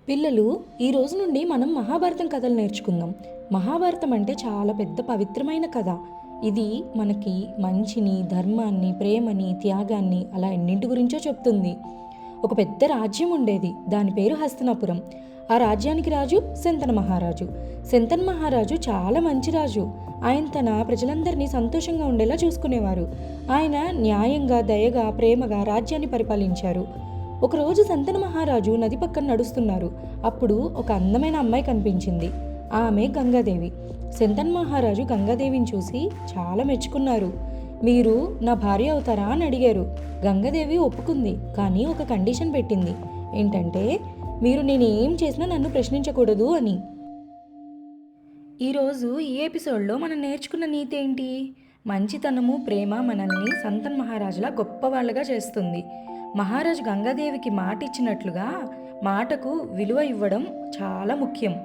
పిల్లలు, ఈ రోజు నుండి మనం మహాభారతం కథలు నేర్చుకుందాం. మహాభారతం అంటే చాలా పెద్ద పవిత్రమైన కథ. ఇది మనకి మంచిని, ధర్మాన్ని, ప్రేమని, త్యాగాన్ని అలా ఎన్నింటి గురించో చెప్తుంది. ఒక పెద్ద రాజ్యం ఉండేది. దాని పేరు హస్తినాపురం. ఆ రాజ్యానికి రాజు శంతన మహారాజు. శంతన్ మహారాజు చాలా మంచి రాజు. ఆయన తన ప్రజలందరినీ సంతోషంగా ఉండేలా చూసుకునేవారు. ఆయన న్యాయంగా, దయగా, ప్రేమగా రాజ్యాన్ని పరిపాలించారు. ఒకరోజు శంతన మహారాజు నది పక్కన నడుస్తున్నారు. అప్పుడు ఒక అందమైన అమ్మాయి కనిపించింది. ఆమె గంగాదేవి. శంతన్ మహారాజు గంగాదేవిని చూసి చాలా మెచ్చుకున్నారు. మీరు నా భార్య అవుతారా అని అడిగారు. గంగాదేవి ఒప్పుకుంది, కానీ ఒక కండిషన్ పెట్టింది. ఏంటంటే, మీరు నేనేం చేసినా నన్ను ప్రశ్నించకూడదు అని. ఈరోజు ఈ ఎపిసోడ్లో మనం నేర్చుకున్న నీతి ఏంటి? మంచితనము, ప్రేమ మనల్ని సంతన్ మహారాజులా గొప్పవాళ్ళగా చేస్తుంది. మహారాజు గంగాదేవికి మాట ఇచ్చినట్లుగా మాటకు విలువ ఇవ్వడం చాలా ముఖ్యం.